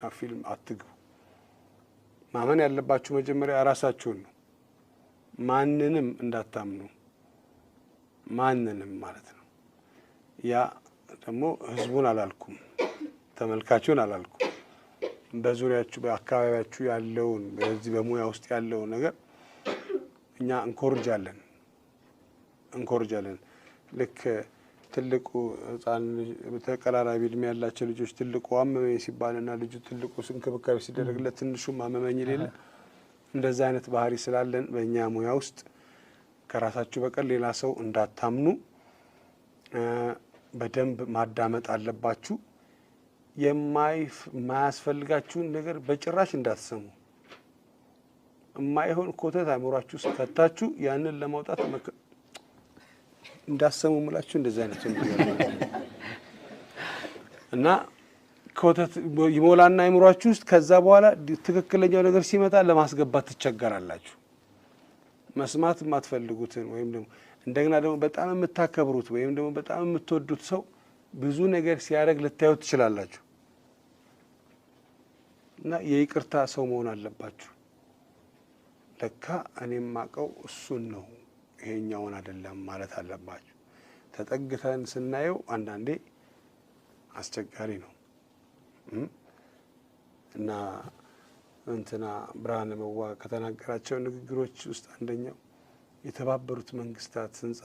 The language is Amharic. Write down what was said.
ፊልም አትግቡ። ማመን ያለባችሁ መጀመሪያ ራሳችሁን ነው። ማንንም እንዳታምኑ ማንንም ማለት ነው። ያ ደግሞ ህዝቡን አላልኩም ተመልካቹን አላልኩም በዙሪያችሁ በአካባቢያችሁ ያለውን በዚህ በሙያ ውስጥ ያለውን ነገር እኛ እንኮርጃለን ልክ ትልቁ ህፃን ተቀራራቢ እድሜ ያላቸው ልጆች ትልቁ አመመኝ ሲባልና ልጁ ትልቁ እንክብካቤ ሲደረግለት ትንሹም አመመኝ ይላል። እንደዛ አይነት ባህሪ ስላለን በእኛ ሙያ ውስጥ ከራሳችሁ በቀር ሌላ ሰው እንዳታምኑ በደንብ ማዳመጥ አለባችሁ። የማያስፈልጋችሁን ነገር በጭራሽ እንዳትሰሙ። የማይሆን ኮተት አእምሯችሁ ውስጥ ከታችሁ ያንን ለማውጣት እንዳትሰሙ ምላችሁ እንደዛ አይነት እና ኮተት ይሞላና አእምሯችሁ ውስጥ ከዛ በኋላ ትክክለኛው ነገር ሲመጣ ለማስገባት ትቸገራላችሁ። መስማት የማትፈልጉትን ወይም ደግሞ እንደገና ደግሞ በጣም የምታከብሩት ወይም ደግሞ በጣም የምትወዱት ሰው ብዙ ነገር ሲያደርግ ልታዩት ትችላላችሁ። እና የይቅርታ ሰው መሆን አለባችሁ። ለካ እኔም ማቀው እሱን ነው ይሄኛውን አይደለም ማለት አለባችሁ። ተጠግተን ስናየው አንዳንዴ አስቸጋሪ ነው እና እንትና ብርሃነ መዋ ከተናገራቸው ንግግሮች ውስጥ አንደኛው የተባበሩት መንግስታት ህንጻ